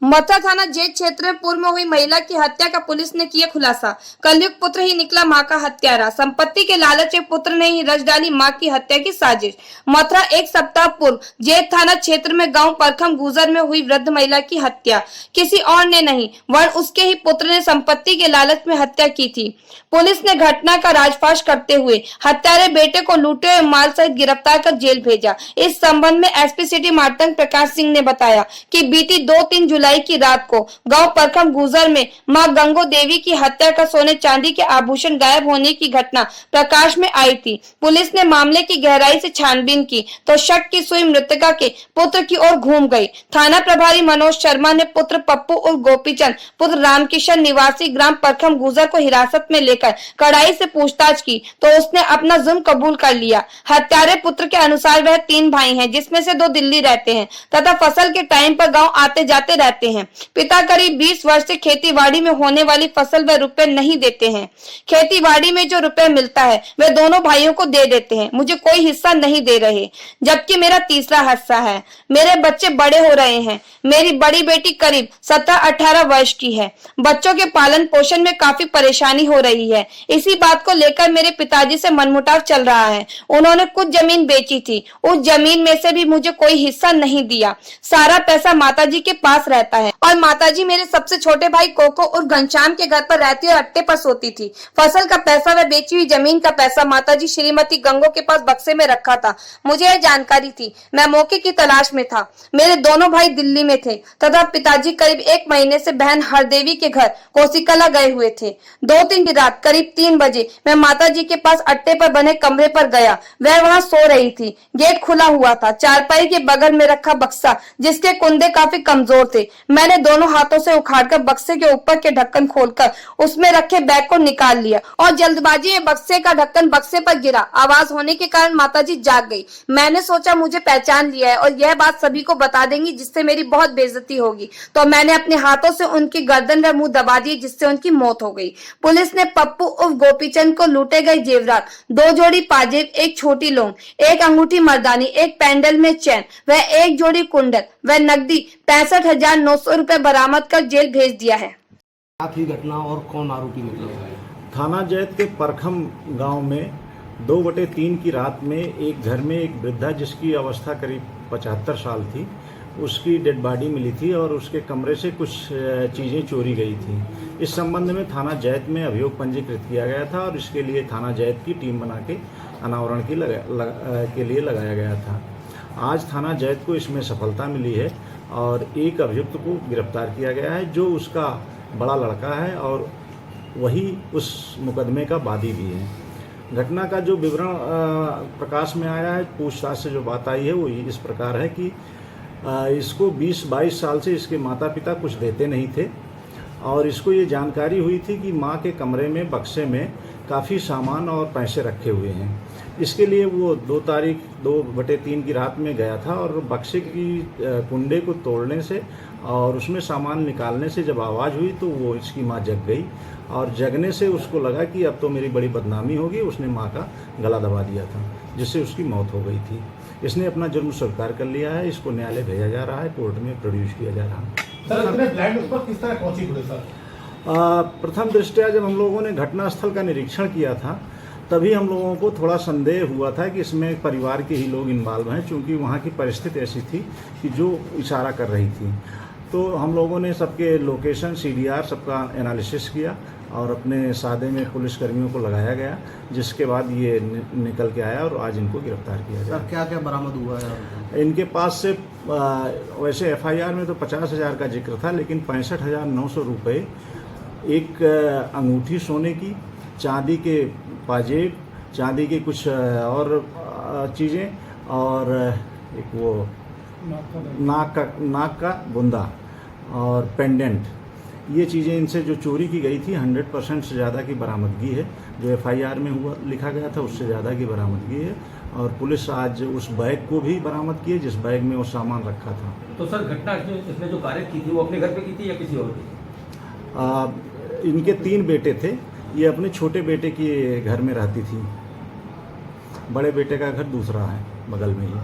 मथुरा थाना जेल क्षेत्र में पूर्व में हुई महिला की हत्या का पुलिस ने किया खुलासा। कलयुग पुत्र ही निकला मां का हत्यारा। संपत्ति के लालच में पुत्र ने ही रच डाली मां की हत्या की साजिश। मथुरा एक सप्ताह पूर्व जेल थाना क्षेत्र में गांव परखम गुजर में हुई वृद्ध महिला की हत्या किसी और ने नहीं वरन उसके ही पुत्र ने संपत्ति के लालच में हत्या की थी। पुलिस ने घटना का राजफाश करते हुए हत्यारे बेटे को लूटे हुए माल सहित गिरफ्तार कर जेल भेजा। इस संबंध में एसपी सिटी मार्तंग प्रकाश सिंह ने बताया कि बीती 2-3 जुलाई की रात को गांव परखम गुजर में मां गंगो देवी की हत्या कर सोने चांदी के आभूषण गायब होने की घटना प्रकाश में आई थी। पुलिस ने मामले की गहराई से छानबीन की तो शक की सुई मृतका के पुत्र की ओर घूम गई। थाना प्रभारी मनोज शर्मा ने पुत्र पप्पू उर्फ गोपीचंद पुत्र रामकिशन निवासी ग्राम परखम गुजर को हिरासत में लेकर कड़ाई से पूछताछ की तो उसने अपना जुर्म कबूल कर लिया। हत्यारे पुत्र के अनुसार वह 3 भाई हैं, जिसमें से 2 दिल्ली रहते हैं तथा फसल के टाइम पर गांव आते जाते रहते हैं। पिता करीब 20 वर्ष से खेतीबाड़ी में होने वाली फसल व रुपए नहीं देते हैं। खेतीबाड़ी में जो रुपए मिलता है वे दोनों भाइयों को दे देते हैं, मुझे कोई हिस्सा नहीं दे रहे, जबकि मेरा तीसरा हिस्सा है। मेरे बच्चे बड़े हो रहे हैं। मेरी बड़ी बेटी करीब 17-18 वर्ष की है। बच्चों के पालन पोषण में काफी परेशानी हो रही है। इसी बात को लेकर मेरे पिताजी से मनमुटाव चल रहा है। उन्होंने कुछ जमीन बेची थी, उस जमीन में से भी मुझे कोई हिस्सा नहीं दिया। सारा पैसा माताजी के पास रहता है और माताजी मेरे सबसे छोटे भाई कोको और घनश्याम के घर पर रहती और अट्टे पर सोती थी। फसल का पैसा व बेची हुई जमीन का पैसा माताजी श्रीमती गंगो के पास बक्से में रखा था। मुझे यह जानकारी थी। मैं मौके की तलाश में था। मेरे दोनों भाई दिल्ली में थे तथा पिताजी करीब 1 महीने से बहन हरदेवी के घर कोसिकला गए हुए थे। 2-3 की रात करीब 3 बजे मैं माताजी के पास अट्टे पर बने कमरे पर गया। वह वहां सो रही थी। गेट खुला हुआ था। चारपाई के बगल में रखा बक्सा जिसके कुंदे काफी कमजोर थे। मैंने दोनों हाथों से उखाड़कर बक्से के ऊपर के ढक्कन खोलकर उसमें रखे बैग को निकाल लिया और जल्दबाजी में बक्से का ढक्कन बक्से पर गिरा। आवाज होने के कारण माताजी जाग गई। मैंने सोचा मुझे पहचान लिया है और यह बात सभी को बता देंगी जिससे मेरी बहुत बेइज्जती होगी, तो मैंने अपने हाथों से उनकी गर्दन व मुंह दबा दिए जिससे उनकी मौत हो गई। पुलिस ने पप्पू उर्फ गोपीचंद को लूटे गए जेवरात 2 जोड़ी पाजेब, 1 छोटी लौंग, 1 अंगूठी मर्दानी, 1 पैंडल में चैन व 1 जोड़ी कुंडल व नकदी 65,900 रुपए बरामद कर जेल भेज दिया है। क्या थी घटना और कौन आरोपी निकला? थाना जैत के परखम गांव में 2/3 की रात में एक घर में एक वृद्धा जिसकी अवस्था करीब 75 साल थी, उसकी डेड बॉडी मिली थी और उसके कमरे से कुछ चीज़ें चोरी गई थी। इस संबंध में थाना जैत में अभियोग पंजीकृत किया गया था और इसके लिए थाना जैत की टीम बना के अनावरण के लिए लगाया गया था। आज थाना जैत को इसमें सफलता मिली है और एक अभियुक्त को गिरफ्तार किया गया है जो उसका बड़ा लड़का है और वही उस मुकदमे का वादी भी है। घटना का जो विवरण प्रकाश में आया है, पूछताछ से जो बात आई है वो इस प्रकार है कि इसको 20-22 साल से इसके माता पिता कुछ देते नहीं थे और इसको ये जानकारी हुई थी कि माँ के कमरे में बक्से में काफ़ी सामान और पैसे रखे हुए हैं। इसके लिए वो 2 तारीख 2/3 की रात में गया था और बक्से की कुंडे को तोड़ने से और उसमें सामान निकालने से जब आवाज़ हुई तो वो इसकी माँ जग गई और जगने से उसको लगा कि अब तो मेरी बड़ी बदनामी होगी। उसने माँ का गला दबा दिया था जिससे उसकी मौत हो गई थी। इसने अपना जुर्म स्वीकार कर लिया है। इसको न्यायालय भेजा जा रहा है, कोर्ट में प्रोड्यूस किया जा रहा है। किस तरह पहुंची पुलिस? प्रथम दृष्टया जब हम लोगों ने घटनास्थल का निरीक्षण किया था तभी हम लोगों को थोड़ा संदेह हुआ था कि इसमें परिवार के ही लोग इन्वॉल्व हैं, क्योंकि वहाँ की परिस्थिति ऐसी थी कि जो इशारा कर रही थी। तो हम लोगों ने सबके लोकेशन CDR सबका एनालिसिस किया और अपने सादे में पुलिसकर्मियों को लगाया गया, जिसके बाद ये निकल के आया और आज इनको गिरफ्तार किया गया। क्या क्या बरामद हुआ है इनके पास से? वैसे FIR में तो 50,000 का जिक्र था, लेकिन 65,900 रुपये, एक अंगूठी सोने की, चांदी के पाजेब, चांदी के कुछ और चीज़ें और एक वो नाक का बुंदा और पेंडेंट, ये चीज़ें इनसे जो चोरी की गई थी 100% से ज़्यादा की बरामदगी है। जो FIR में हुआ लिखा गया था उससे ज़्यादा की बरामदगी है और पुलिस आज उस बैग को भी बरामद की है जिस बैग में वो सामान रखा था। तो सर घटना इसने जो कार्य की थी वो अपने घर पे की थी या किसी और की? इनके 3 बेटे थे। ये अपने छोटे बेटे के घर में रहती थी, बड़े बेटे का घर दूसरा है बगल में ही।